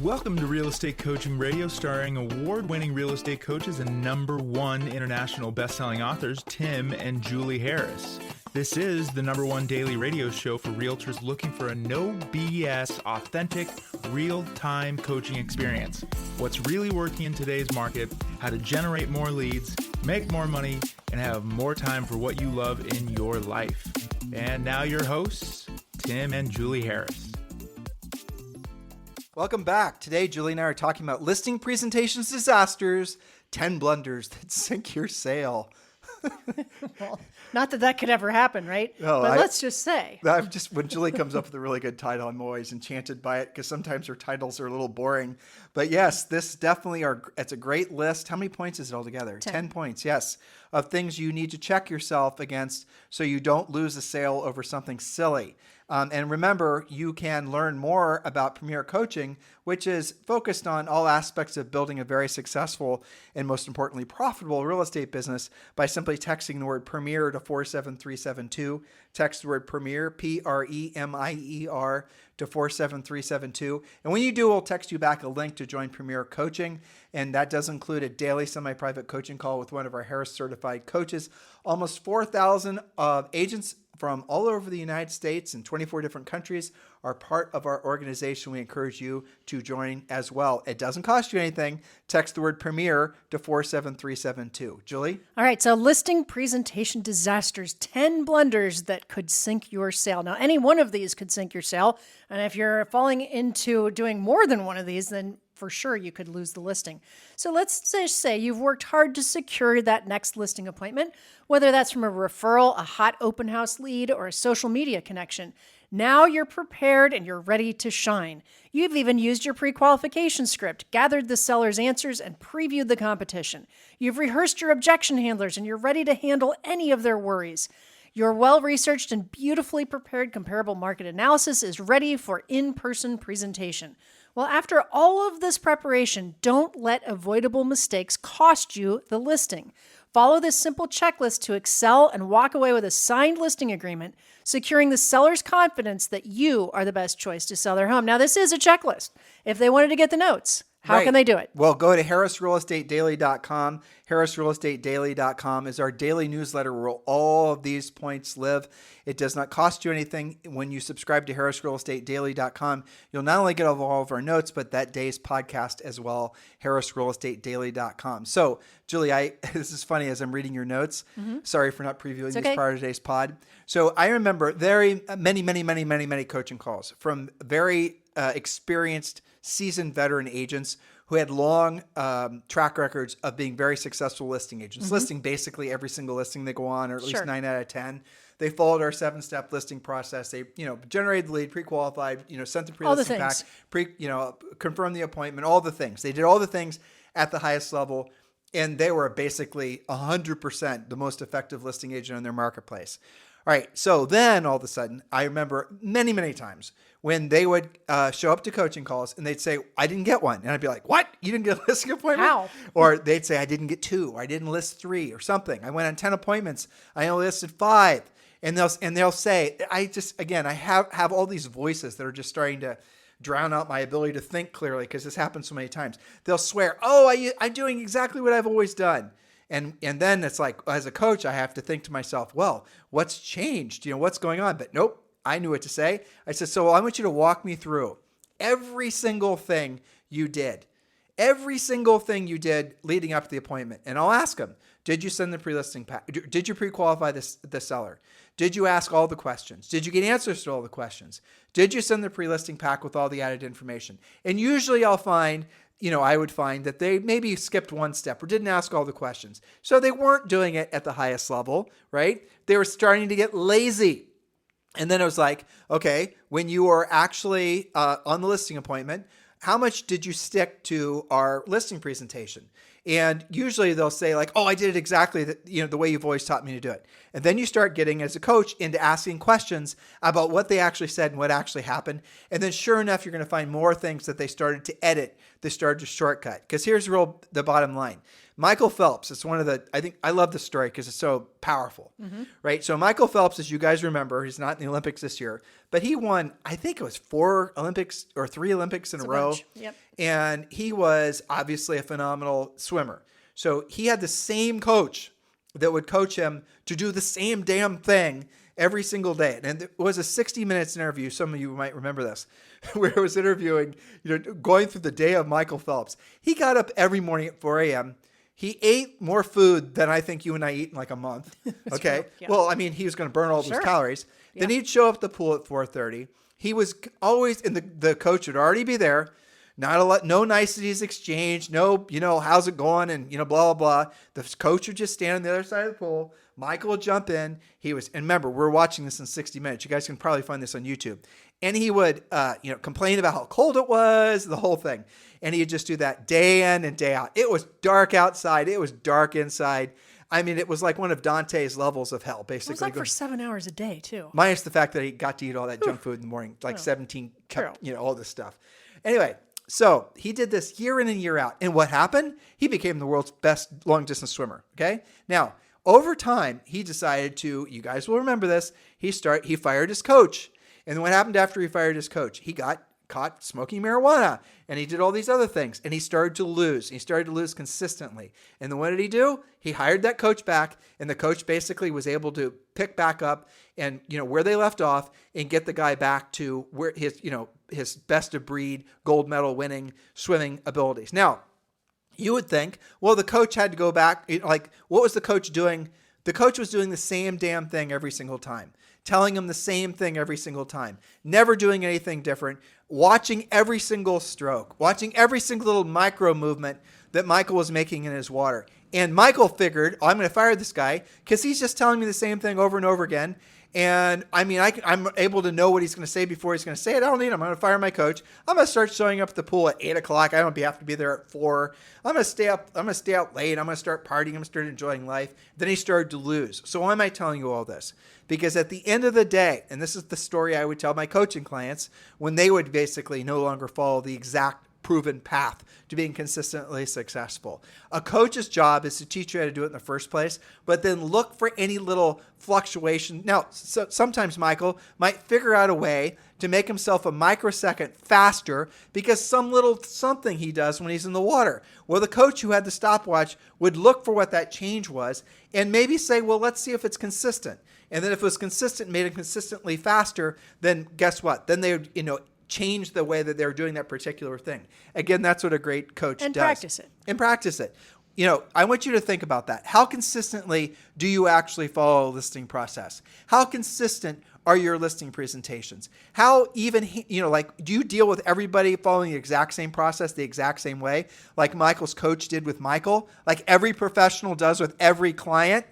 Welcome to Real Estate Coaching Radio, starring award-winning real estate coaches and #1 international best-selling authors, Tim and Julie Harris. This is the #1 daily radio show for realtors looking for a no BS, authentic, real-time coaching experience. What's really working in today's market, how to generate more leads, make more money, and have more time for what you love in your life. And now your hosts, Tim and Julie Harris. Welcome back. Today, Julie and I are talking about listing presentations disasters, 10 blunders that sink your sale. Well, not that could ever happen, right? No, but let's just say. When Julie comes up with a really good title, I'm always enchanted by it because sometimes her titles are a little boring. But yes, this definitely it's a great list. How many points is it altogether? 10 points, yes, of things you need to check yourself against so you don't lose a sale over something silly. And remember, you can learn more about Premier Coaching, which is focused on all aspects of building a very successful and most importantly, profitable real estate business by simply texting the word Premier to 47372. Text the word Premier, P-R-E-M-I-E-R, to 47372. And when you do, we'll text you back a link to join Premier Coaching. And that does include a daily semi-private coaching call with one of our Harris certified coaches. Almost 4,000 agents from all over the United States and 24 different countries are part of our organization. We encourage you to join as well. It doesn't cost you anything. Text the word Premier to 47372. Julie? All right, so listing presentation disasters, 10 blunders that could sink your sale. Now, any one of these could sink your sale. And if you're falling into doing more than one of these, then for sure you could lose the listing. So let's just say you've worked hard to secure that next listing appointment, whether that's from a referral, a hot open house lead, or a social media connection. Now you're prepared and you're ready to shine. You've even used your pre-qualification script, gathered the seller's answers, and previewed the competition. You've rehearsed your objection handlers and you're ready to handle any of their worries. Your well-researched and beautifully prepared comparable market analysis is ready for in-person presentation. Well, after all of this preparation, don't let avoidable mistakes cost you the listing. Follow this simple checklist to excel and walk away with a signed listing agreement, securing the seller's confidence that you are the best choice to sell their home. Now, this is a checklist. If they wanted to get the notes, how can they do it? Well, go to harrisrealestatedaily.com. harrisrealestatedaily.com is our daily newsletter where all of these points live. It does not cost you anything. When you subscribe to harrisrealestatedaily.com, you'll not only get all of our notes, but that day's podcast as well, harrisrealestatedaily.com. So, Julie, this is funny as I'm reading your notes. Sorry for not previewing this part of today's pod. So I remember very many coaching calls from very experienced, seasoned veteran agents who had long track records of being very successful listing agents, listing basically every single listing they go on, or at least 9 out of 10. They followed our 7-step listing process. They, generated the lead, pre-qualified, sent the pre-listing pack, confirmed the appointment, all the things. They did all the things at the highest level, and they were basically 100% the most effective listing agent in their marketplace. All right, so then all of a sudden, I remember many times when they would show up to coaching calls and they'd say, I didn't get one. And I'd be like, what? You didn't get a listing appointment? How? Or they'd say, I didn't get 2, or I didn't list 3 or something. I went on 10 appointments. I only listed 5. And they'll say, I have all these voices that are just starting to drown out my ability to think clearly because this happens so many times. They'll swear, I'm doing exactly what I've always done. And then it's like, as a coach, I have to think to myself, well, what's changed? What's going on? But nope, I knew what to say. I said, so I want you to walk me through every single thing you did. Every single thing you did leading up to the appointment. And I'll ask them, did you send the pre-listing pack? Did you pre-qualify the seller? Did you ask all the questions? Did you get answers to all the questions? Did you send the pre-listing pack with all the added information? And usually I would find that they maybe skipped one step or didn't ask all the questions. So they weren't doing it at the highest level, right? They were starting to get lazy. And then it was like, okay, when you were actually on the listing appointment, how much did you stick to our listing presentation? And usually they'll say like, I did it exactly the way you've always taught me to do it. And then you start getting, as a coach, into asking questions about what they actually said and what actually happened. And then sure enough, you're going to find more things that they started to edit, they started to shortcut. Because here's the bottom line. Michael Phelps, it's one of I love this story because it's so powerful, right? So Michael Phelps, as you guys remember, he's not in the Olympics this year, but he won, I think it was 4 Olympics or 3 Olympics in a row. Yep. And he was obviously a phenomenal swimmer. So he had the same coach that would coach him to do the same damn thing every single day. And it was a 60 minutes interview. Some of you might remember this, where it was interviewing, going through the day of Michael Phelps. He got up every morning at 4 a.m. He ate more food than I think you and I eat in like a month. Okay. True. Yeah. Well, I mean, he was going to burn all those calories. Yeah. Then he'd show up at the pool at 4:30. He was always, and the coach would already be there. Not a lot, no niceties exchanged. No, how's it going? And, blah, blah, blah. The coach would just stand on the other side of the pool. Michael would jump in. And remember, we're watching this in 60 minutes. You guys can probably find this on YouTube. And he would, complain about how cold it was, the whole thing. And he'd just do that day in and day out. It was dark outside. It was dark inside. I mean, it was like one of Dante's levels of hell, basically. It was like for 7 hours a day, too. Minus the fact that he got to eat all that junk food in the morning, like 17 cup, all this stuff. Anyway, so he did this year in and year out. And what happened? He became the world's best long-distance swimmer, okay? Now, over time, he decided to, you guys will remember this, he fired his coach. And then what happened after he fired his coach? He got caught smoking marijuana, and he did all these other things, and he started to lose. He started to lose consistently. And then what did he do? He hired that coach back, and the coach basically was able to pick back up and, where they left off and get the guy back to where his best of breed gold medal winning swimming abilities. Now, you would think, well, the coach had to go back. Like, what was the coach doing? The coach was doing the same damn thing every single time, telling him the same thing every single time, never doing anything different, watching every single stroke, watching every single little micro movement that Michael was making in his water. And Michael figured, I'm going to fire this guy because he's just telling me the same thing over and over again. And I mean, I'm able to know what he's going to say before he's going to say it. I don't need him. I'm going to fire my coach. I'm going to start showing up at the pool at 8 o'clock. I don't have to be there at 4. I'm going to stay up. I'm going to stay out late. I'm going to start partying. I'm going to start enjoying life. Then he started to lose. So why am I telling you all this? Because at the end of the day, and this is the story I would tell my coaching clients when they would basically no longer follow the exact proven path to being consistently successful. A coach's job is to teach you how to do it in the first place, but then look for any little fluctuation. Now, sometimes Michael might figure out a way to make himself a microsecond faster because some little something he does when he's in the water. Well, the coach who had the stopwatch would look for what that change was and maybe say, well, let's see if it's consistent. And then if it was consistent, made it consistently faster, then guess what? Then they would, change the way that they're doing that particular thing. Again, that's what a great coach does. And practice it. I want you to think about that. How consistently do you actually follow a listing process? How consistent are your listing presentations? How even, do you deal with everybody following the exact same process, the exact same way, like Michael's coach did with Michael, like every professional does with every client,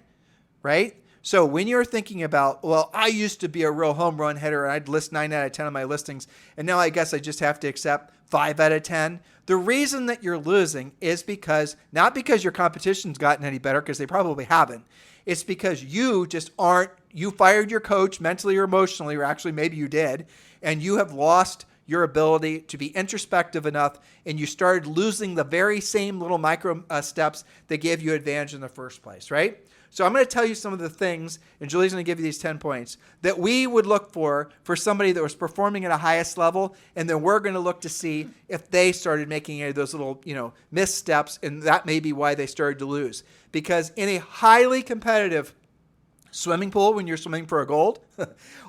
right? So when you're thinking about, well, I used to be a real home run hitter and I'd list 9 out of 10 of my listings, and now I guess I just have to accept 5 out of 10. The reason that you're losing is not because your competition's gotten any better, because they probably haven't. It's because you fired your coach mentally or emotionally, or actually maybe you did, and you have lost your ability to be introspective enough, and you started losing the very same little micro steps that gave you advantage in the first place, right? So I'm going to tell you some of the things, and Julie's going to give you these 10 points, that we would look for somebody that was performing at a highest level, and then we're going to look to see if they started making any of those little, missteps, and that may be why they started to lose. Because in a highly competitive swimming pool when you're swimming for a gold,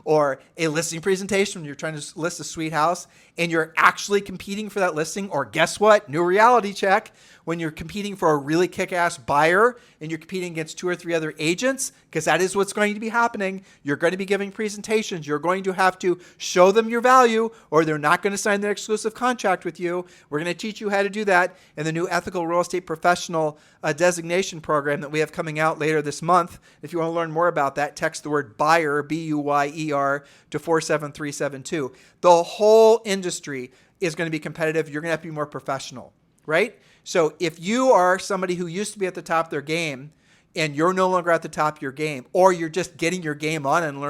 or a listing presentation when you're trying to list a sweet house and you're actually competing for that listing, or guess what? New reality check. When you're competing for a really kick-ass buyer and you're competing against 2 or 3 other agents, because that is what's going to be happening. You're going to be giving presentations. You're going to have to show them your value or they're not going to sign their exclusive contract with you. We're going to teach you how to do that in the new Ethical Real Estate Professional Designation Program that we have coming out later this month. If you want to learn more about that, text the word buyer, B-U-Y-E-R, to 47372. The whole industry is going to be competitive. You're going to have to be more professional, right? So if you are somebody who used to be at the top of their game and you're no longer at the top of your game, or you're just getting your game on and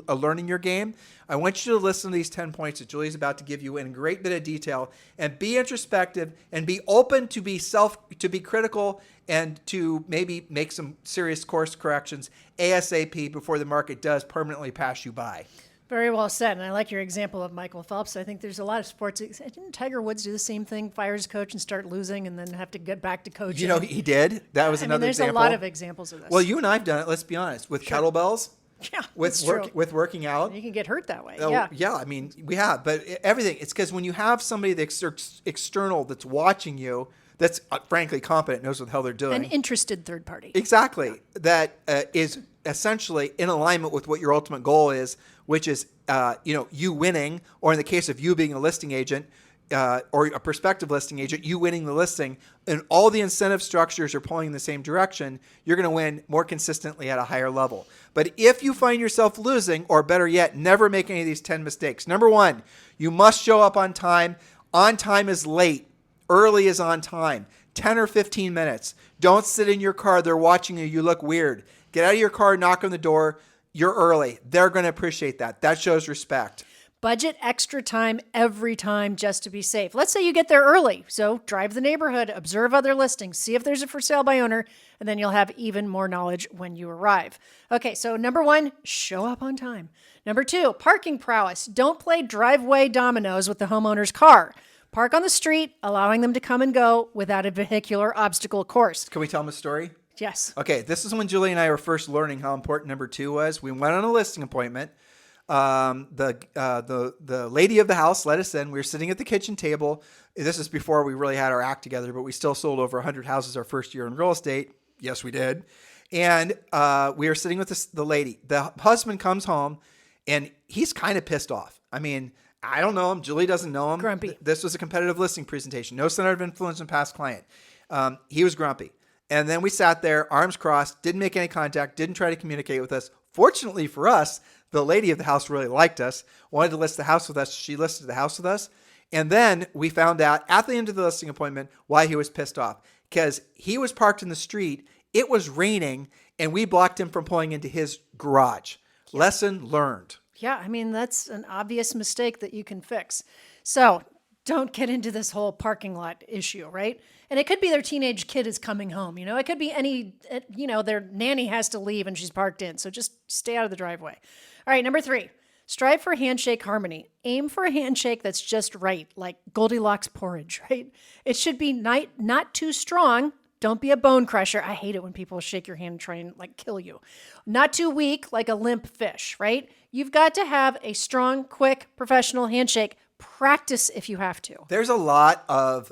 learning your game, I want you to listen to these 10 points that Julie's about to give you in a great bit of detail, and be introspective and be open to be critical and to maybe make some serious course corrections ASAP before the market does permanently pass you by. Very well said. And I like your example of Michael Phelps. I think there's a lot of sports. Didn't Tiger Woods do the same thing? Fire his coach and start losing and then have to get back to coaching. You know, he did. That was another there's example. a lot of examples of this. Well, you and I have done it, let's be honest, with kettlebells. Yeah, with with working out. You can get hurt that way. Yeah. I mean, we have, but everything. It's because when you have somebody that's external that's watching you, that's frankly competent, knows what the hell they're doing. An interested third party. Exactly. That is essentially in alignment with what your ultimate goal is, which is you winning, or in the case of you being a listing agent. Or a prospective listing agent, you winning the listing, and all the incentive structures are pulling in the same direction, you're going to win more consistently at a higher level. But if you find yourself losing, or better yet, never make any of these 10 mistakes. Number one, you must show up on time. On time is late. Early is on time. 10 or 15 minutes. Don't sit in your car. They're watching you. You look weird. Get out of your car, knock on the door. You're early. They're going to appreciate that. That shows respect. Budget extra time every time just to be safe. Let's say you get there early. So drive the neighborhood, observe other listings, see if there's a for sale by owner, and then you'll have even more knowledge when you arrive. Okay, so number one, show up on time. Number two, parking prowess. Don't play driveway dominoes with the homeowner's car. Park on the street, allowing them to come and go without a vehicular obstacle course. Can we tell them a story? Yes. Okay, this is when Julie and I were first learning how important number two was. We went on a listing appointment. The lady of the house let us in. We were sitting at the kitchen table. This is before we really had our act together, but we still sold over 100 houses our first year in real estate. Yes, we did. And we were sitting with the lady. The husband comes home, and he's kind of pissed off. I mean, I don't know him. Julie doesn't know him. Grumpy. This was a competitive listing presentation. No center of influence in past client. He was grumpy. And then we sat there, arms crossed, didn't make any contact, didn't try to communicate with us. Fortunately for us, the lady of the house really liked us, wanted to list the house with us. She listed the house with us. And then we found out at the end of the listing appointment why he was pissed off. Because he was parked in the street, it was raining, and we blocked him from pulling into his garage. Yeah. Lesson learned. Yeah, I mean, that's an obvious mistake that you can fix. So don't get into this whole parking lot issue, right? And it could be their teenage kid is coming home. It could be their nanny has to leave and she's parked in. So just stay out of the driveway. All right, number three, strive for handshake harmony. Aim for a handshake that's just right, like Goldilocks porridge, right? It should be not too strong. Don't be a bone crusher. I hate it when people shake your hand and try and kill you. Not too weak, like a limp fish, right? You've got to have a strong, quick, professional handshake. Practice if you have to. There's a lot of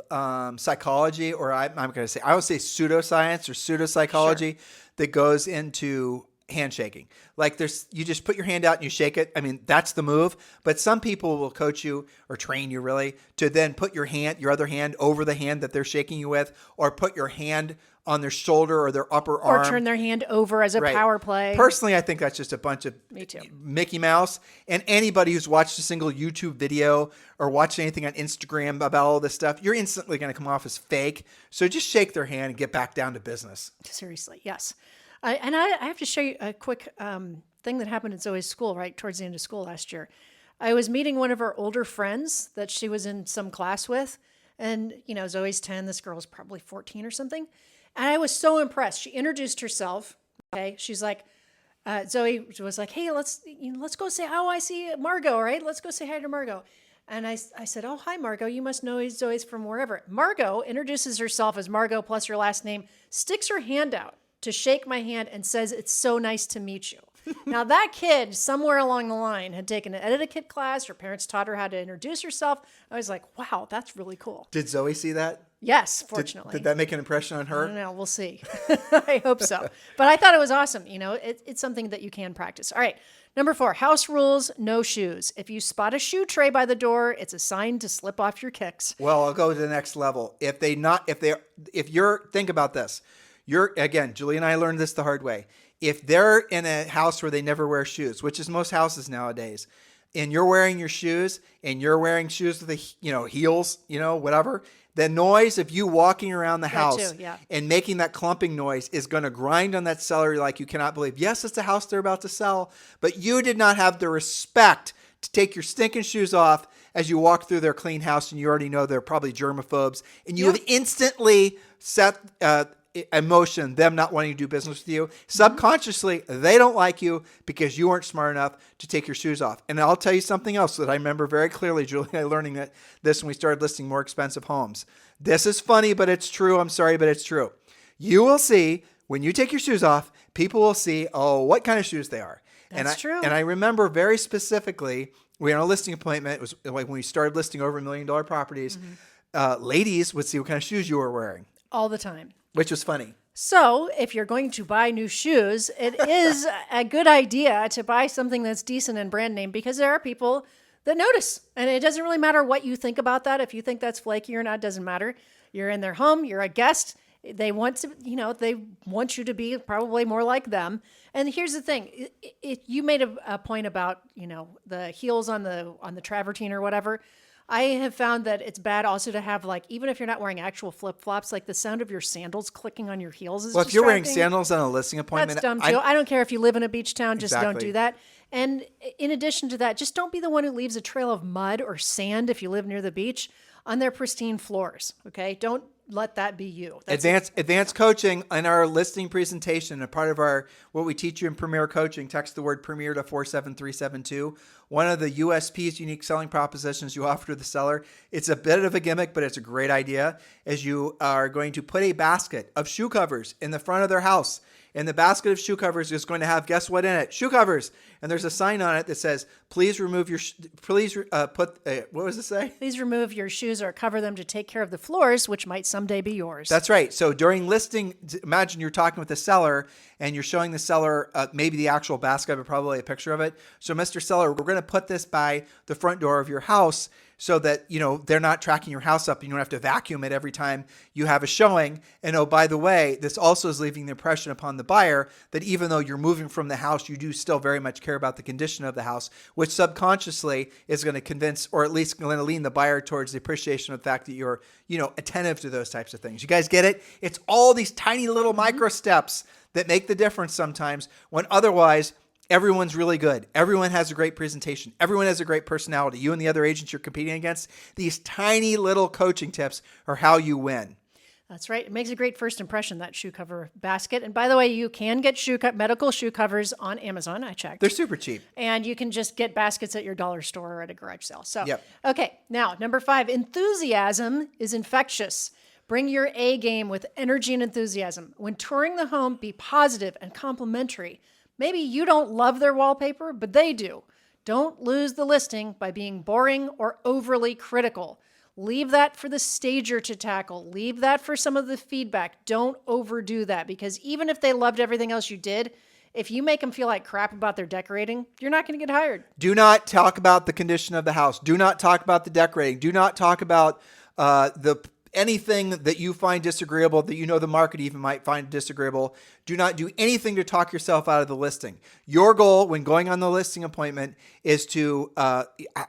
psychology, or I would say pseudoscience or pseudopsychology that goes into handshaking. Like you just put your hand out and you shake it. I mean, that's the move. But some people will coach you or train you really to then put your other hand over the hand that they're shaking you with, or put your hand on their shoulder or their upper arm. Or turn their hand over as a power play. Personally, I think that's just a bunch of Mickey Mouse. And anybody who's watched a single YouTube video or watched anything on Instagram about all this stuff, you're instantly going to come off as fake. So just shake their hand and get back down to business. Seriously, yes. I have to show you a quick thing that happened at Zoe's school, right towards the end of school last year. I was meeting one of her older friends that she was in some class with. And, Zoe's 10, this girl's probably 14 or something. And I was so impressed. She introduced herself. Okay. She's like, Zoe was like, hey, let's go say, I see Margot, right? Let's go say hi to Margot. And I said, oh, hi, Margot. You must know Zoe's from wherever. Margot introduces herself as Margot plus her last name, sticks her hand out to shake my hand and says, it's so nice to meet you. Now that kid somewhere along the line had taken an etiquette class. Her parents taught her how to introduce herself. I was like, wow, that's really cool. Did Zoe see that? Yes, fortunately. Did that make an impression on her? I don't know. We'll see. I hope so. But I thought it was awesome. It's something that you can practice. All right. Number 4, house rules, no shoes. If you spot a shoe tray by the door, it's a sign to slip off your kicks. Well, I'll go to the next level. Think about this. Again, Julie and I learned this the hard way. If they're in a house where they never wear shoes, which is most houses nowadays, and you're wearing your shoes and you're wearing shoes with the heels, whatever, the noise of you walking around the house and making that clumping noise is going to grind on that seller like you cannot believe. Yes, it's a house they're about to sell, but you did not have the respect to take your stinking shoes off as you walk through their clean house, and you already know they're probably germaphobes, and you have instantly set emotion, them not wanting to do business with you. Subconsciously, they don't like you because you weren't smart enough to take your shoes off. And I'll tell you something else that I remember very clearly, Julie, learning this when we started listing more expensive homes. This is funny, but it's true. I'm sorry, but it's true. You will see when you take your shoes off, people will see, oh, what kind of shoes they are. That's true. And I remember very specifically, we had a listing appointment. It was like when we started listing over $1 million properties, ladies would see what kind of shoes you were wearing. All the time. Which was funny. So if you're going to buy new shoes, it is a good idea to buy something that's decent and brand name, because there are people that notice. And it doesn't really matter what you think about that. If you think that's flaky or not, doesn't matter. You're in their home. You're a guest. They want to, they want you to be probably more like them. And here's the thing. You made a point about, the heels on the travertine or whatever. I have found that it's bad also to have, like, even if you're not wearing actual flip-flops, like the sound of your sandals clicking on your heels is if you're wearing sandals on a listing appointment, that's dumb too. I don't care if you live in a beach town, just don't Exactly. do that. And in addition to that, just don't be the one who leaves a trail of mud or sand if you live near the beach on their pristine floors, okay? Don't let that be you. Advanced coaching in our listing presentation, a part of what we teach you in Premier Coaching, text the word Premier to 47372. One of the USPs, unique selling propositions you offer to the seller, it's a bit of a gimmick, but it's a great idea, is you are going to put a basket of shoe covers in the front of their house. And the basket of shoe covers is going to have, guess what in it? Shoe covers. And there's a sign on it that says, please remove your, what was it say? Please remove your shoes or cover them to take care of the floors, which might someday be yours. That's right. So during listing, imagine you're talking with the seller and you're showing the seller maybe the actual basket, but probably a picture of it. So Mr. Seller, we're going to put this by the front door of your house so that, they're not tracking your house up. You don't have to vacuum it every time you have a showing. And oh, by the way, this also is leaving the impression upon the buyer that even though you're moving from the house, you do still very much care about the condition of the house, which subconsciously is going to convince, or at least going to lean the buyer towards the appreciation of the fact that you're, attentive to those types of things. You guys get it? It's all these tiny little micro steps that make the difference sometimes, when otherwise everyone's really good. Everyone has a great presentation. Everyone has a great personality. You and the other agents you're competing against, these tiny little coaching tips are how you win. That's right. It makes a great first impression, that shoe cover basket. And by the way, you can get medical shoe covers on Amazon. I checked. They're super cheap. And you can just get baskets at your dollar store or at a garage sale. So, Yep. Okay. Now, number 5, enthusiasm is infectious. Bring your A game with energy and enthusiasm. When touring the home, be positive and complimentary. Maybe you don't love their wallpaper, but they do. Don't lose the listing by being boring or overly critical. Leave that for the stager to tackle. Leave that for some of the feedback. Don't overdo that, because even if they loved everything else you did, if you make them feel like crap about their decorating, you're not going to get hired. Do not talk about the condition of the house. Do not talk about the decorating. Do not talk about anything that you find disagreeable, that the market even might find disagreeable. Do not do anything to talk yourself out of the listing. Your goal when going on the listing appointment is to,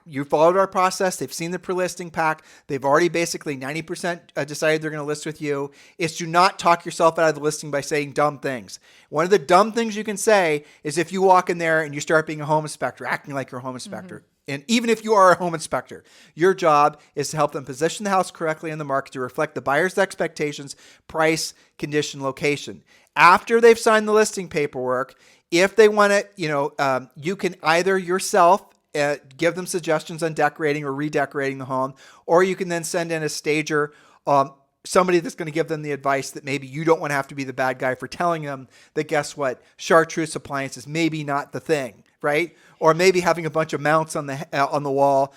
you followed our process. They've seen the pre-listing pack. They've already basically 90% decided they're going to list with you, is to not talk yourself out of the listing by saying dumb things. One of the dumb things you can say is if you walk in there and you start being a home inspector, acting like you're a home inspector. And even if you are a home inspector, your job is to help them position the house correctly in the market to reflect the buyer's expectations, price, condition, location. After they've signed the listing paperwork, if they want to, you can either yourself give them suggestions on decorating or redecorating the home, or you can then send in a stager, somebody that's going to give them the advice that maybe you don't want to have to be the bad guy for telling them that, guess what, chartreuse appliance is maybe not the thing, right? Or maybe having a bunch of mounts on the wall,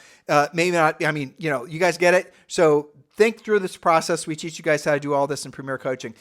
maybe not. I mean, you guys get it. So think through this process. We teach you guys how to do all this in Premier Coaching.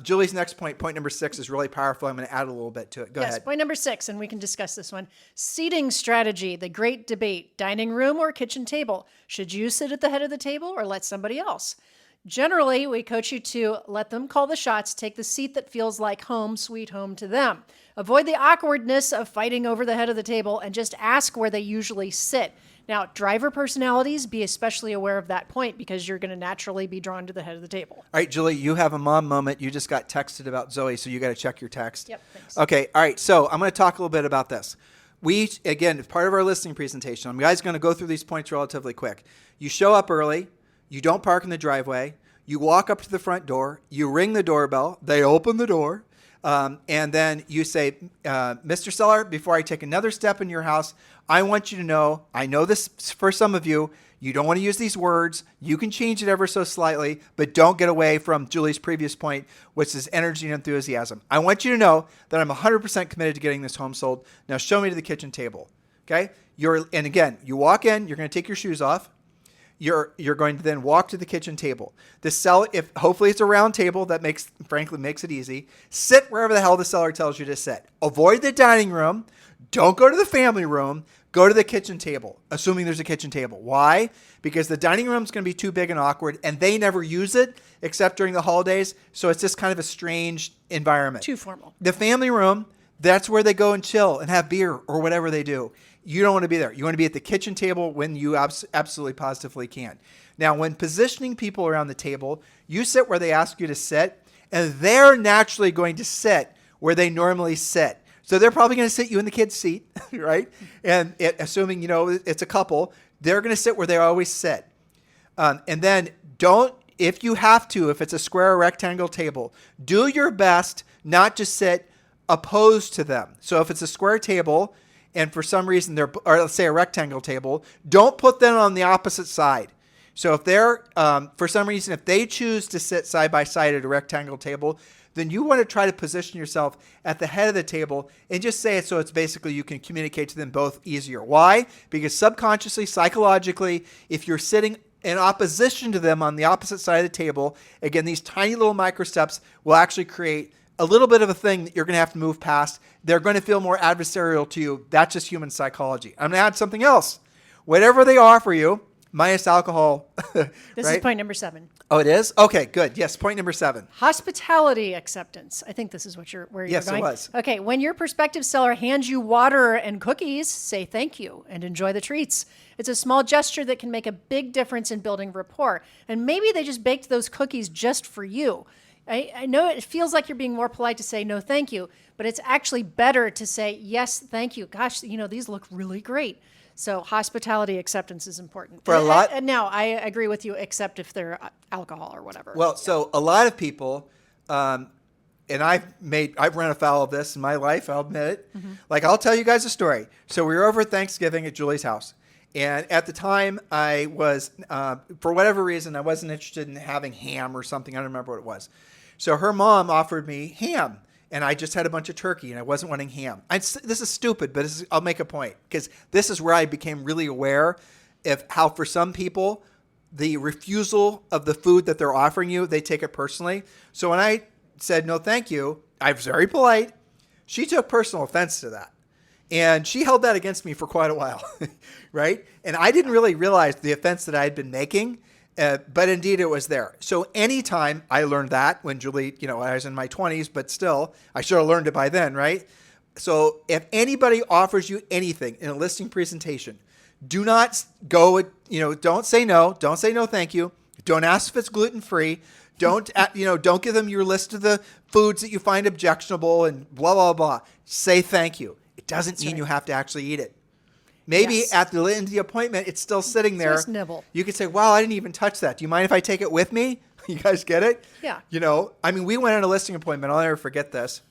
Julie's next point number 6, is really powerful. I'm going to add a little bit to it. Go ahead. Point number 6, and we can discuss this one. Seating strategy, the great debate. Dining room or kitchen table? Should you sit at the head of the table or let somebody else? Generally, we coach you to let them call the shots, take the seat that feels like home, sweet home to them. Avoid the awkwardness of fighting over the head of the table and just ask where they usually sit. Now, driver personalities, be especially aware of that point, because you're going to naturally be drawn to the head of the table. All right, Julie, you have a mom moment. You just got texted about Zoe, so you got to check your text. Yep, thanks. Okay, all right, so I'm going to talk a little bit about this. We, again, part of our listing presentation, I'm guys going to go through these points relatively quick. You show up early. You don't park in the driveway. You walk up to the front door, you ring the doorbell, they open the door, and then you say, Mr. Seller, before I take another step in your house, I want you to know, I know this for some of you, you don't want to use these words. You can change it ever so slightly, but don't get away from Julie's previous point, which is energy and enthusiasm. I want you to know that I'm 100% committed to getting this home sold. Now show me to the kitchen table. Okay? And again, you walk in, you're going to take your shoes off. You're going to then walk to the kitchen table. The seller, if hopefully it's a round table, that frankly makes it easy. Sit wherever the hell the seller tells you to sit. Avoid the dining room. Don't go to the family room. Go to the kitchen table, assuming there's a kitchen table. Why? Because the dining room is going to be too big and awkward, and they never use it except during the holidays. So it's just kind of a strange environment. Too formal. The family room, that's where they go and chill and have beer or whatever they do. You don't want to be there. You want to be at the kitchen table when you absolutely positively can. Now, when positioning people around the table, you sit where they ask you to sit, and they're naturally going to sit where they normally sit. So they're probably going to sit you in the kid's seat, right? And assuming, it's a couple, they're going to sit where they always sit. And then if you have to, if it's a square or rectangle table, do your best not to sit opposed to them. So if it's a square table and for some reason or let's say a rectangle table, don't put them on the opposite side. So if they're, for some reason, if they choose to sit side by side at a rectangle table, then you want to try to position yourself at the head of the table and just say it so it's basically you can communicate to them both easier. Why? Because subconsciously, psychologically, if you're sitting in opposition to them on the opposite side of the table, again, these tiny little micro steps will actually create a little bit of a thing that you're going to have to move past. They're going to feel more adversarial to you. That's just human psychology. I'm going to add something else. Whatever they offer you, minus alcohol. This is point number 7. Oh, it is? Okay, good. Yes, point number 7. Hospitality acceptance. I think this is where you're going. Yes, it was. Okay, when your prospective seller hands you water and cookies, say thank you and enjoy the treats. It's a small gesture that can make a big difference in building rapport. And maybe they just baked those cookies just for you. I know it feels like you're being more polite to say no thank you, but it's actually better to say yes thank you. Gosh, these look really great. So hospitality acceptance is important. For a lot. And now I agree with you, except if they're alcohol or whatever. Well, so a lot of people, and I've run afoul of this in my life. I'll admit it. Mm-hmm. Like I'll tell you guys a story. So we were over at Thanksgiving at Julie's house. And at the time I was, for whatever reason, I wasn't interested in having ham or something. I don't remember what it was. So her mom offered me ham. And I just had a bunch of turkey, and I wasn't wanting ham. This is stupid, but I'll make a point. Because this is where I became really aware of how for some people, the refusal of the food that they're offering you, they take it personally. So when I said, no, thank you, I was very polite. She took personal offense to that. And she held that against me for quite a while, right? And I didn't really realize the offense that I had been making. But indeed, it was there. So anytime I learned that when Julie, I was in my 20s, but still, I should have learned it by then, right? So if anybody offers you anything in a listing presentation, do not go, don't say no. Don't say no, thank you. Don't ask if it's gluten-free. Don't give them your list of the foods that you find objectionable and blah, blah, blah. Say thank you. It doesn't mean you have to actually eat it. Maybe at the end of the appointment, it's still sitting there. Just nibble. You could say, wow, I didn't even touch that. Do you mind if I take it with me? You guys get it? Yeah. We went on a listing appointment. I'll never forget this.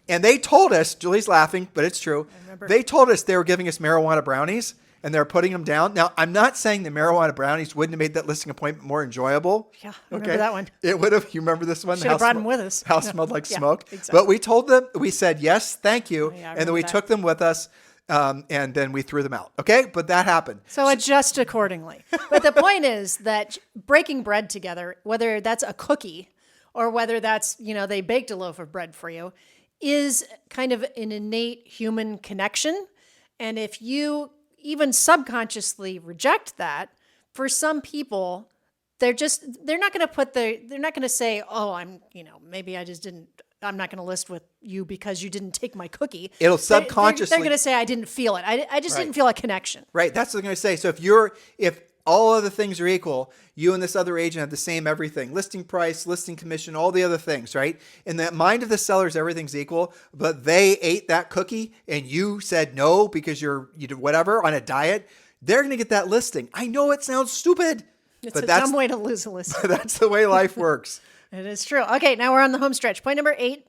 And they told us, Julie's laughing, but it's true. They told us they were giving us marijuana brownies and they're putting them down. Now, I'm not saying the marijuana brownies wouldn't have made that listing appointment more enjoyable. Yeah, I remember that one. It would have. You remember this one? Should have brought them with us. House smelled like smoke. Exactly. But we told them, we said, yes, thank you. Yeah, and then we took them with us. And then we threw them out. Okay. But that happened. So adjust accordingly. But the point is that breaking bread together, whether that's a cookie or whether that's, they baked a loaf of bread for you, is kind of an innate human connection. And if you even subconsciously reject that, for some people, they're not going to say, oh, maybe I'm not going to list with you because you didn't take my cookie. It'll subconsciously. They're going to say, I didn't feel it. I just didn't feel a connection. Right. That's what I'm going to say. So if all other things are equal, you and this other agent have the same everything, listing price, listing commission, all the other things, right? In the mind of the sellers, everything's equal, but they ate that cookie and you said no because you did whatever on a diet, they're going to get that listing. I know it sounds stupid, It's But a that's dumb way to lose a listing. that's the way life works. It is true. Okay, now we're on the home stretch. Point number 8.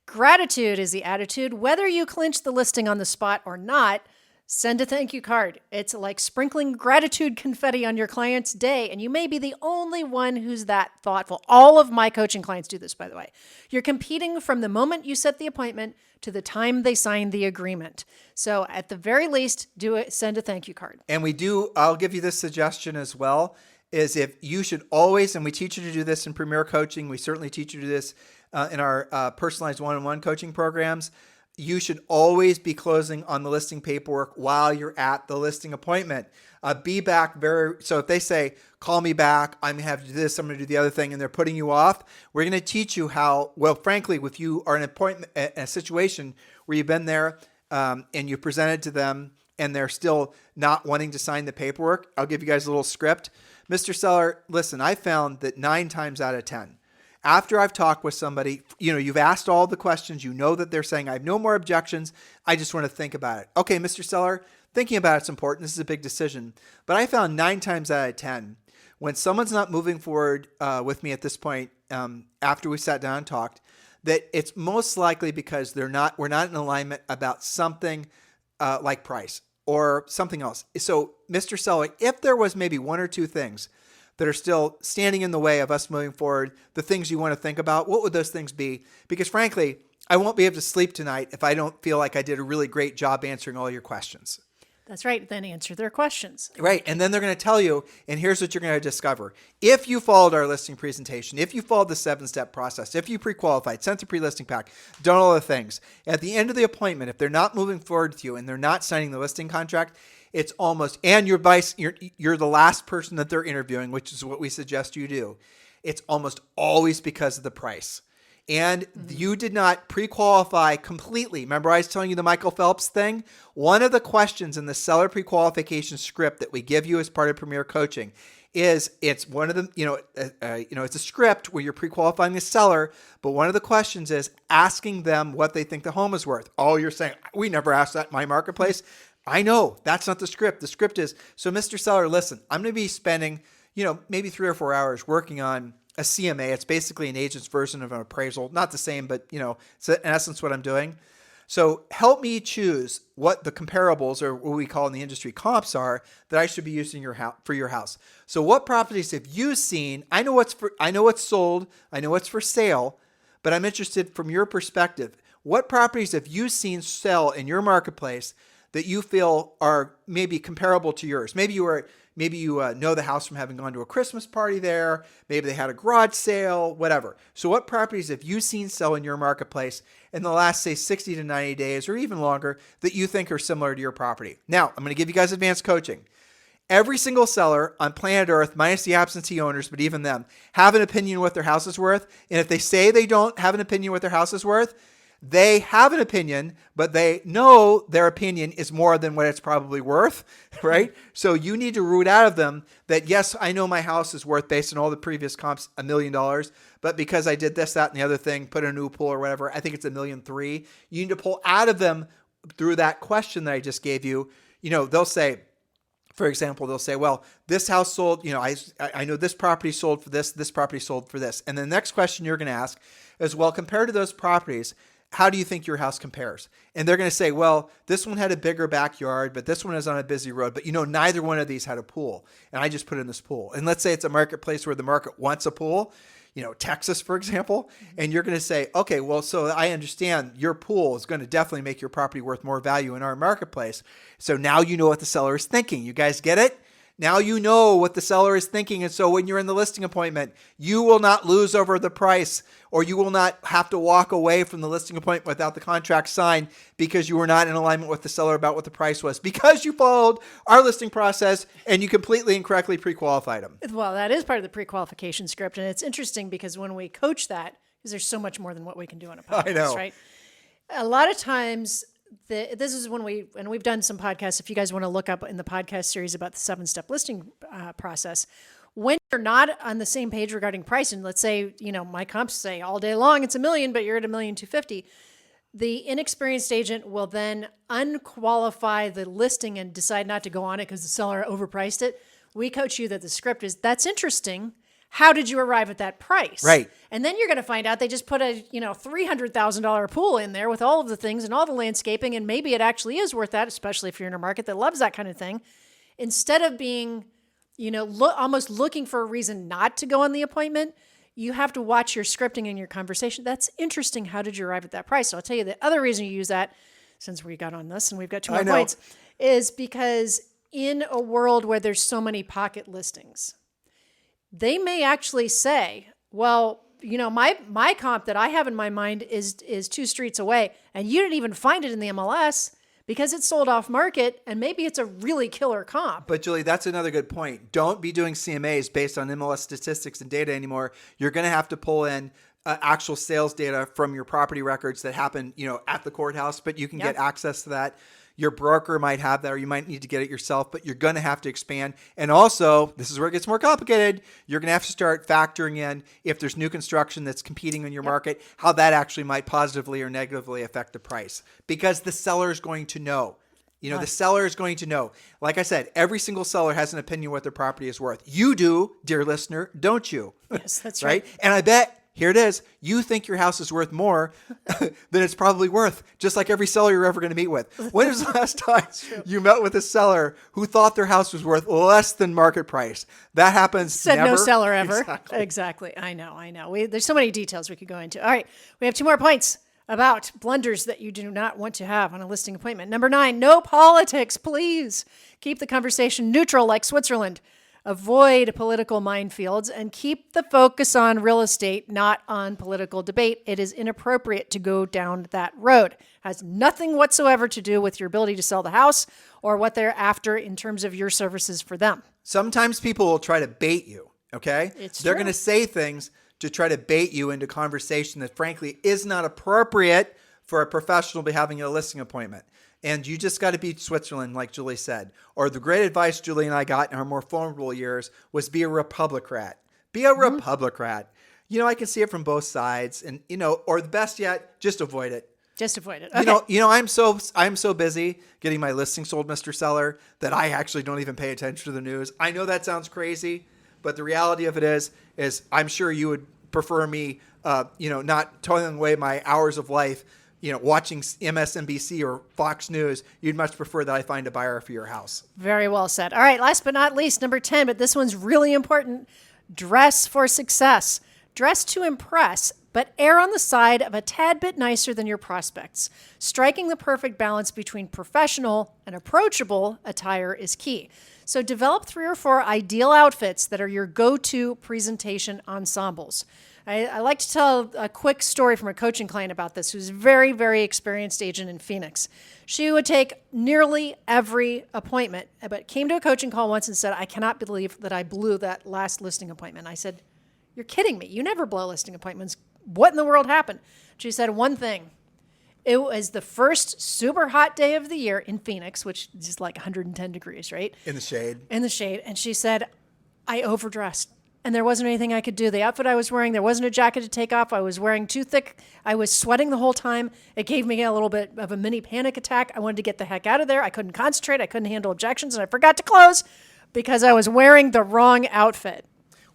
Gratitude is the attitude. Whether you clinch the listing on the spot or not, send a thank you card. It's like sprinkling gratitude confetti on your client's day, and you may be the only one who's that thoughtful. All of my coaching clients do this, by the way. You're competing from the moment you set the appointment to the time they sign the agreement. So at the very least, send a thank you card. And I'll give you this suggestion as well, is if you should always, and we teach you to do this in Premier Coaching, we certainly teach you to do this in our personalized one-on-one coaching programs, you should always be closing on the listing paperwork while you're at the listing appointment. Be back so if they say, call me back, I'm going to have to do this, I'm going to do the other thing, and they're putting you off, we're going to teach you how, well, frankly, if you are in a situation where you've been there and you presented to them and they're still not wanting to sign the paperwork, I'll give you guys a little script. Mr. Seller, listen, I found that 9 times out of 10, after I've talked with somebody, you've asked all the questions, you know that they're saying, I have no more objections, I just want to think about it. Okay, Mr. Seller, thinking about it's important. This is a big decision. But I found 9 times out of 10, when someone's not moving forward with me at this point, after we sat down and talked, that it's most likely because we're not in alignment about something like price or something else. So, Mr. Seller, if there was maybe 1 or 2 things that are still standing in the way of us moving forward, the things you want to think about, what would those things be? Because frankly, I won't be able to sleep tonight if I don't feel like I did a really great job answering all your questions. That's right. Then answer their questions. Right. And then they're going to tell you, and here's what you're going to discover. If you followed our listing presentation, if you followed the 7-step process, if you pre-qualified, sent the pre-listing pack, done all the things, at the end of the appointment, if they're not moving forward with you and they're not signing the listing contract, it's almost, and you're the last person that they're interviewing, which is what we suggest you do. It's almost always because of the price. And you did not pre-qualify completely. Remember I was telling you the Michael Phelps thing? One of the questions in the seller pre-qualification script that we give you as part of Premier Coaching is it's one of the, it's a script where you're pre-qualifying the seller, but one of the questions is asking them what they think the home is worth. Oh, you're saying, we never asked that in my marketplace. I know that's not the script. The script is, so Mr. Seller, listen, I'm going to be spending, maybe 3 or 4 hours working on a CMA. It's basically an agent's version of an appraisal. Not the same, but it's in essence what I'm doing. So help me choose what the comparables, or what we call in the industry comps, are that I should be using for your house. So what properties have you seen? I know what's sold. I know what's for sale, but I'm interested from your perspective. What properties have you seen sell in your marketplace that you feel are maybe comparable to yours? Maybe you know the house from having gone to a Christmas party there. Maybe they had a garage sale, whatever. So what properties have you seen sell in your marketplace in the last, say, 60 to 90 days or even longer that you think are similar to your property? Now, I'm going to give you guys advanced coaching. Every single seller on planet Earth, minus the absentee owners, but even them, have an opinion what their house is worth. And if they say they don't have an opinion what their house is worth, they have an opinion, but they know their opinion is more than what it's probably worth, right? So you need to root out of them that, yes, I know my house is worth, based on all the previous comps, $1 million, but because I did this, that, and the other thing, put in a new pool or whatever, I think it's $1.3 million. You need to pull out of them through that question that I just gave you. They'll say, for example, they'll say, well, this house sold, I know this property sold for this property sold for this. And the next question you're going to ask is, well, compared to those properties, how do you think your house compares? And they're going to say, well, this one had a bigger backyard, but this one is on a busy road. But neither one of these had a pool. And I just put in this pool. And let's say it's a marketplace where the market wants a pool, Texas, for example. And you're going to say, okay, well, so I understand your pool is going to definitely make your property worth more value in our marketplace. So now you know what the seller is thinking. You guys get it? Now you know what the seller is thinking. And so when you're in the listing appointment, you will not lose over the price, or you will not have to walk away from the listing appointment without the contract signed because you were not in alignment with the seller about what the price was, because you followed our listing process and you completely incorrectly pre-qualified them. Well, that is part of the pre-qualification script. And it's interesting because when we coach that, because there's so much more than what we can do on a podcast, I know. Right? A lot of times, this is when we've done some podcasts. If you guys want to look up in the podcast series about the 7-step listing process, when you're not on the same page regarding price, and let's say, my comps say all day long it's $1 million, but you're at $1,250,000, the inexperienced agent will then unqualify the listing and decide not to go on it because the seller overpriced it. We coach you that the script is, that's interesting. How did you arrive at that price? Right. And then you're going to find out they just put a, $300,000 pool in there with all of the things and all the landscaping, and maybe it actually is worth that, especially if you're in a market that loves that kind of thing. Instead of being, almost looking for a reason not to go on the appointment, you have to watch your scripting and your conversation. That's interesting. How did you arrive at that price? So I'll tell you the other reason you use that, since we got on this and we've got 2 more points, is because in a world where there's so many pocket listings, they may actually say, well, my comp that I have in my mind is 2 streets away, and you didn't even find it in the MLS because it's sold off market, and maybe it's a really killer comp. But Julie, that's another good point. Don't be doing CMAs based on MLS statistics and data anymore. You're going to have to pull in actual sales data from your property records that happen, at the courthouse, but you can get access to that. Your broker might have that, or you might need to get it yourself, but you're going to have to expand. And also, this is where it gets more complicated. You're going to have to start factoring in if there's new construction that's competing in your market, how that actually might positively or negatively affect the price, because the seller is going to know. The seller is going to know. Like I said, every single seller has an opinion what their property is worth. You do, dear listener, don't you? Yes, that's right. And I bet, here it is, you think your house is worth more than it's probably worth, just like every seller you're ever going to meet with. When was the last time you met with a seller who thought their house was worth less than market price? That happens Said never. No seller ever. Exactly. I know. There's so many details we could go into. All right, we have 2 more points about blunders that you do not want to have on a listing appointment. Number 9, no politics, please. Keep the conversation neutral like Switzerland. Avoid political minefields and keep the focus on real estate, not on political debate. It is inappropriate to go down that road. It has nothing whatsoever to do with your ability to sell the house or what they're after in terms of your services for them. Sometimes people will try to bait you, okay? They're going to say things to try to bait you into conversation that frankly is not appropriate for a professional to be having a listing appointment. And you just got to be Switzerland, like Julie said. Or the great advice Julie and I got in our more formidable years was be a Republicrat. Be a Republicrat. I can see it from both sides. And, or the best yet, just avoid it. Just avoid it. Okay. I'm so busy getting my listing sold, Mr. Seller, that I actually don't even pay attention to the news. I know that sounds crazy, but the reality of it is I'm sure you would prefer me, not toiling away my hours of life watching MSNBC or Fox News. You'd much prefer that I find a buyer for your house. Very well said. All right, last but not least, number 10, but this one's really important. Dress for success. Dress to impress, but err on the side of a tad bit nicer than your prospects. Striking the perfect balance between professional and approachable attire is key. So develop 3 or 4 ideal outfits that are your go-to presentation ensembles. I like to tell a quick story from a coaching client about this, who's a very, very experienced agent in Phoenix. She would take nearly every appointment, but came to a coaching call once and said, I cannot believe that I blew that last listing appointment. I said, you're kidding me. You never blow listing appointments. What in the world happened? She said one thing. It was the first super hot day of the year in Phoenix, which is like 110 degrees, right? In the shade. In the shade. And she said, I overdressed. And there wasn't anything I could do. The outfit I was wearing, there wasn't a jacket to take off. I was wearing too thick. I was sweating the whole time. It gave me a little bit of a mini panic attack. I wanted to get the heck out of there. I couldn't concentrate. I couldn't handle objections. And I forgot to close because I was wearing the wrong outfit.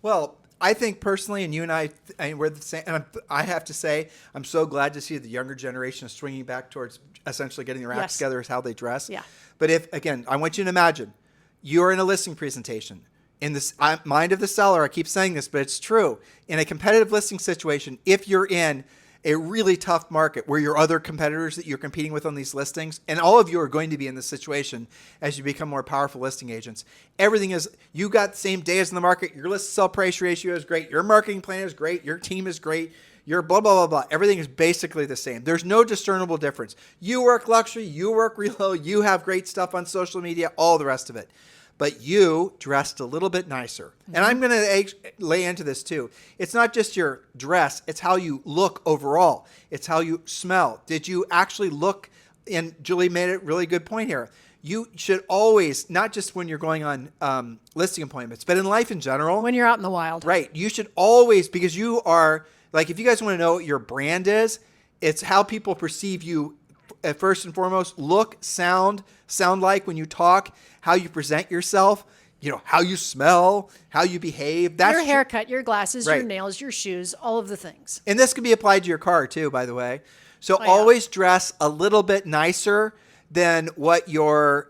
Well, I think personally, and you and I we're the same. And I have to say, I'm so glad to see the younger generation swinging back towards essentially getting their acts together as how they dress. Yeah. But I want you to imagine you're in a listing presentation. In this mind of the seller, I keep saying this, but it's true. In a competitive listing situation, if you're in a really tough market where your other competitors that you're competing with on these listings, and all of you are going to be in this situation as you become more powerful listing agents, everything is, you got the same days in the market, your list sell price ratio is great, your marketing plan is great, your team is great, your blah, blah, blah, blah. Everything is basically the same. There's no discernible difference. You work luxury, you work relo, you have great stuff on social media, all the rest of it. But you dressed a little bit nicer. And I'm going to lay into this too. It's not just your dress. It's how you look overall. It's how you smell. Did you actually look, and Julie made a really good point here. You should always, not just when you're going on listing appointments, but in life in general. When you're out in the wild. Right. You should always, because you are, like if you guys want to know what your brand is, it's how people perceive you first and foremost. Look, sound like when you talk, how you present yourself. how you smell, how you behave. That's your haircut, your glasses, your Right. nails, your shoes, all of the things. And this can be applied to your car too, by the way. So yeah. always dress a little bit nicer than what your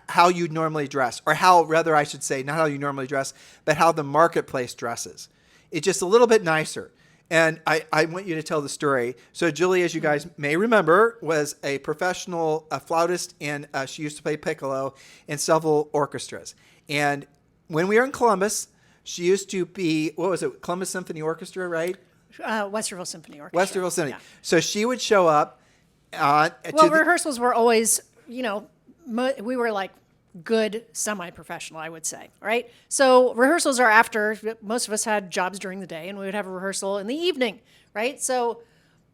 how you normally dress, or how, rather I should say, not how you normally dress, but how the marketplace dresses. It's just a little bit nicer. And I want you to tell the story. So Julie, as you guys may remember, was a professional flautist, and she used to play piccolo in several orchestras. And when we were in Columbus, she used to be, what was it, Columbus Symphony Orchestra, right? Westerville Symphony Orchestra. Westerville Symphony. Yeah. So she would show up. Rehearsals were always, we were like good semi-professional, I would say, right? So rehearsals are after, most of us had jobs during the day, and we would have a rehearsal in the evening, right? So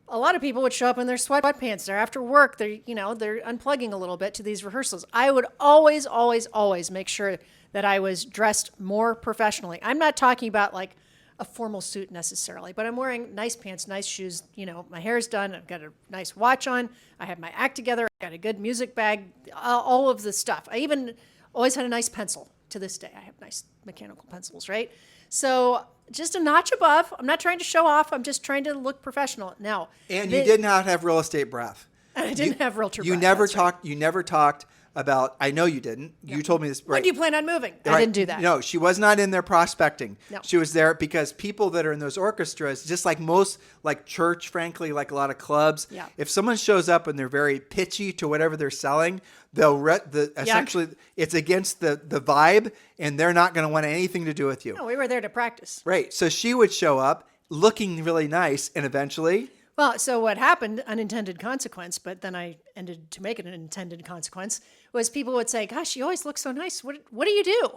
a lot of people would show up in their sweatpants. They're after work. They're unplugging a little bit to these rehearsals. I would always, always, always make sure that I was dressed more professionally. I'm not talking about like a formal suit necessarily, but I'm wearing nice pants, nice shoes. My hair's done. I've got a nice watch on. I have my act together. I've got a good music bag, all of the stuff. I even always had a nice pencil. To this day, I have nice mechanical pencils, right? So just a notch above. I'm not trying to show off. I'm just trying to look professional. Now, and you did not have real estate breath. I didn't have realtor breath. You never talked. Right. You never talked about. I know you didn't. Yep. You told me this. Right. When do you plan on moving? Right. I didn't do that. No, she was not in there prospecting. No. She was there because people that are in those orchestras, just like most, like church, frankly, like a lot of clubs. Yeah. If someone shows up and they're very pitchy to whatever they're selling, essentially it's against the vibe, and they're not going to want anything to do with you. No, we were there to practice. Right. So she would show up looking really nice, and eventually. Well, so what happened, unintended consequence, but then I ended to make it an intended consequence, was people would say, gosh, you always look so nice. What do you do?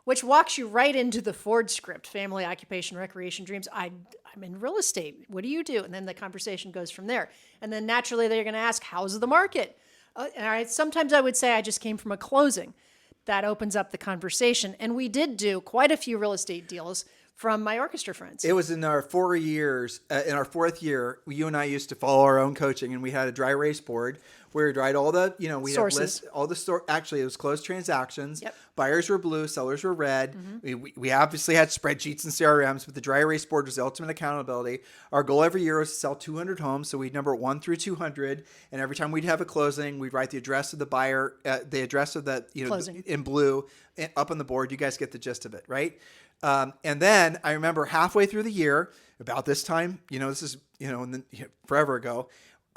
Which walks you right into the Ford script, family, occupation, recreation, dreams. I'm in real estate. What do you do? And then the conversation goes from there. And then naturally they're going to ask, how's the market? Sometimes I would say I just came from a closing. That opens up the conversation. And we did do quite a few real estate deals from my orchestra friends. It was in our 4 years, in our fourth year, you and I used to follow our own coaching, and we had a dry erase board where we write all the, we had lists, all the actually it was closed transactions. Yep. Buyers were blue, sellers were red. Mm-hmm. We obviously had spreadsheets and CRMs, but the dry erase board was the ultimate accountability. Our goal every year was to sell 200 homes, so we'd number 1 through 200, and every time we'd have a closing, we'd write the address of the buyer, the address of the, closing in blue up on the board. You guys get the gist of it, right? And then I remember halfway through the year, about this time, this is, forever ago,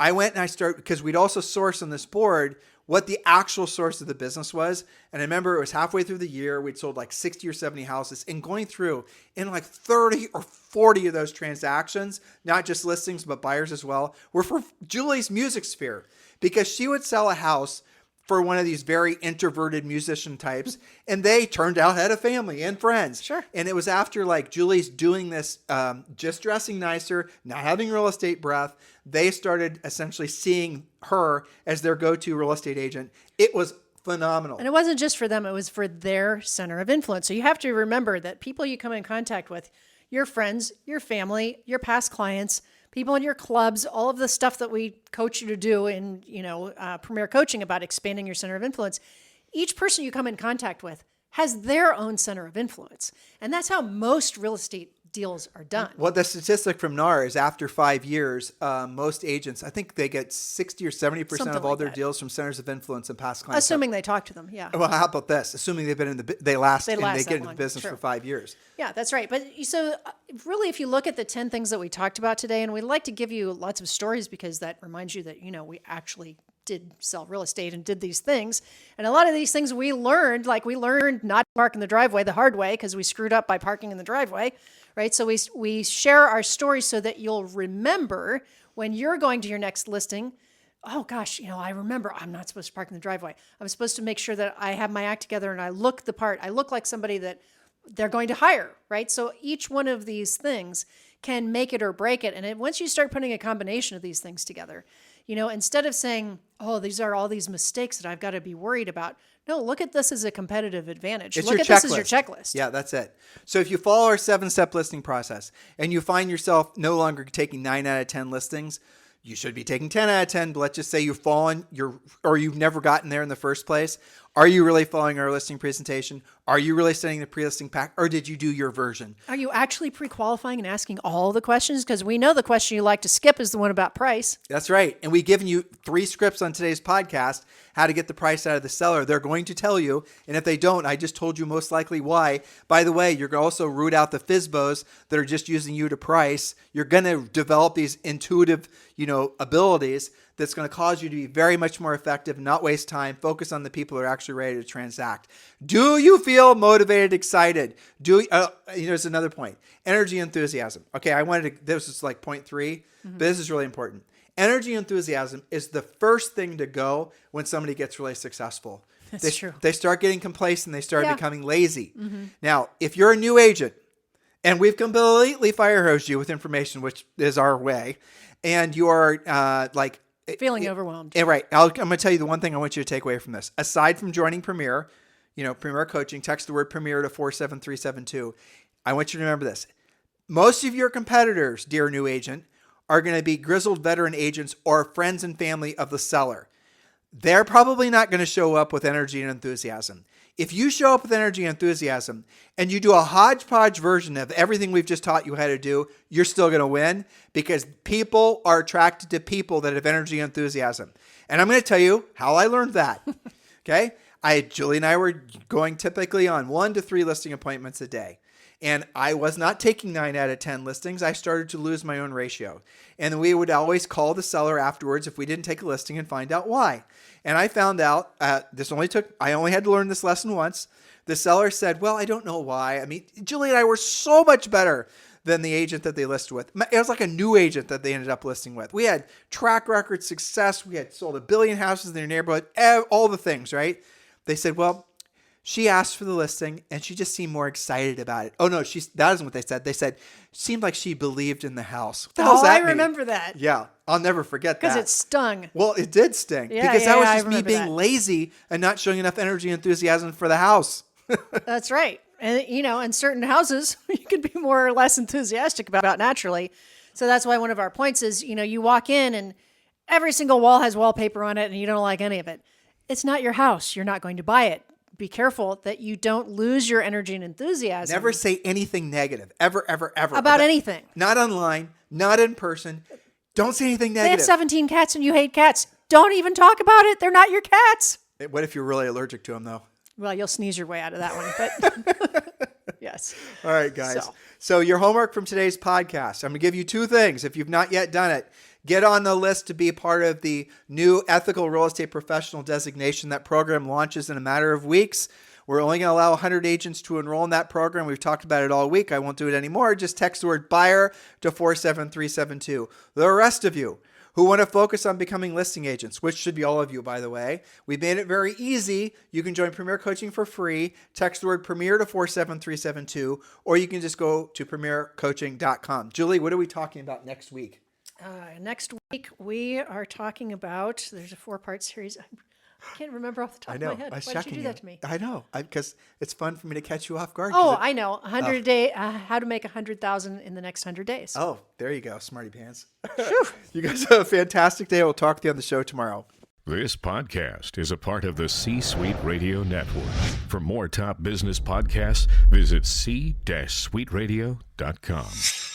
I went and I started, because we'd also source on this board what the actual source of the business was. And I remember it was halfway through the year, we'd sold like 60 or 70 houses, and going through in like 30 or 40 of those transactions, not just listings, but buyers as well, were for Julie's music sphere, because she would sell a house for one of these very introverted musician types, and they turned out had a family and friends. Sure. And it was after like Julie's doing this, just dressing nicer, not having real estate breath, they started essentially seeing her as their go-to real estate agent. It was phenomenal. And it wasn't just for them, it was for their center of influence. So you have to remember that people you come in contact with, your friends, your family, your past clients, people in your clubs, all of the stuff that we coach you to do in, Premier Coaching about expanding your center of influence, each person you come in contact with has their own center of influence. And that's how most real estate deals are done. Well, the statistic from NAR is after 5 years, most agents, I think they get 60 or 70% Something of all like their that. deals from centers of influence and past clients. Assuming they talk to them, yeah. Well, how about this? Assuming they've been they last They and last they that get into long. the business True. for 5 years. Yeah, that's right. But so really, if you look at the 10 things that we talked about today, and we'd like to give you lots of stories because that reminds you that, we actually did sell real estate and did these things. And a lot of these things we learned not to park in the driveway the hard way because we screwed up by parking in the driveway, right? So we share our stories so that you'll remember when you're going to your next listing, oh gosh, I remember I'm not supposed to park in the driveway. I'm supposed to make sure that I have my act together and I look the part. I look like somebody that they're going to hire, right? So each one of these things can make it or break it. And once you start putting a combination of these things together, instead of saying, oh, these are all these mistakes that I've got to be worried about. No, look at this as a competitive advantage. Look at this as your checklist. Yeah, that's it. So if you follow our 7-step listing process and you find yourself no longer taking 9 out of 10 listings, you should be taking 10 out of 10, but let's just say you've fallen, or you've never gotten there in the first place. Are you really following our listing presentation? Are you really studying the pre-listing pack, or did you do your version? Are you actually pre-qualifying and asking all the questions? Because we know the question you like to skip is the one about price. That's right. And we've given you 3 scripts on today's podcast, how to get the price out of the seller. They're going to tell you. And if they don't, I just told you most likely why. By the way, you're going to also root out the FISBOs that are just using you to price. You're going to develop these intuitive, abilities that's going to cause you to be very much more effective, not waste time, focus on the people who are actually ready to transact. Do you feel motivated, excited? There's another point. Energy, enthusiasm. Okay, this is like point 3, but this is really important. Energy, enthusiasm is the first thing to go when somebody gets really successful. That's true. They start getting complacent. They start becoming lazy. Now, if you're a new agent, and we've completely fire hosed you with information, which is our way, and you are feeling overwhelmed. Right. I'm going to tell you the one thing I want you to take away from this. Aside from joining Premier, Premier Coaching, text the word Premier to 47372. I want you to remember this. Most of your competitors, dear new agent, are going to be grizzled veteran agents or friends and family of the seller. They're probably not going to show up with energy and enthusiasm. If you show up with energy and enthusiasm and you do a hodgepodge version of everything we've just taught you how to do, you're still going to win, because people are attracted to people that have energy and enthusiasm. And I'm going to tell you how I learned that. Okay. Julie and I were going typically on 1 to 3 listing appointments a day. And I was not taking 9 out of 10 listings. I started to lose my own ratio. And we would always call the seller afterwards if we didn't take a listing and find out why. And I found out, I only had to learn this lesson once. The seller said, well, I don't know why. I mean, Julie and I were so much better than the agent that they listed with. It was like a new agent that they ended up listing with. We had track record success. We had sold 1 billion houses in their neighborhood, all the things, right? They said, well, she asked for the listing and she just seemed more excited about it. Oh no, that isn't what they said. They said, seemed like she believed in the house. What the hell does that mean? I remember that. Yeah, I'll never forget that. Because it stung. Well, it did sting. Because that was just me being lazy and not showing enough energy and enthusiasm for the house. That's right. And, in certain houses, you can be more or less enthusiastic about naturally. So that's why one of our points is, you walk in and every single wall has wallpaper on it and you don't like any of it. It's not your house. You're not going to buy it. Be careful that you don't lose your energy and enthusiasm. Never say anything negative, ever, ever, ever. About anything. Not online, not in person. Don't say anything negative. They have 17 cats and you hate cats. Don't even talk about it. They're not your cats. What if you're really allergic to them, though? Well, you'll sneeze your way out of that one, but yes. All right, guys. So your homework from today's podcast, I'm going to give you 2 things. If you've not yet done it, get on the list to be part of the new Ethical Real Estate Professional designation. That program launches in a matter of weeks. We're only going to allow 100 agents to enroll in that program. We've talked about it all week. I won't do it anymore. Just text the word buyer to 47372. The rest of you who want to focus on becoming listing agents, which should be all of you, by the way, we made it very easy. You can join Premier Coaching for free. Text the word Premier to 47372, or you can just go to premiercoaching.com. Julie, what are we talking about next week? Next week, we are talking about, there's a 4-part series. I can't remember off the top of my head. Why did you do that to me? I know, because it's fun for me to catch you off guard. Oh, I know. 100 day, how to make 100,000 in the next 100 days. Oh, there you go, smarty pants. You guys have a fantastic day. We'll talk to you on the show tomorrow. This podcast is a part of the C-Suite Radio Network. For more top business podcasts, visit c-suiteradio.com.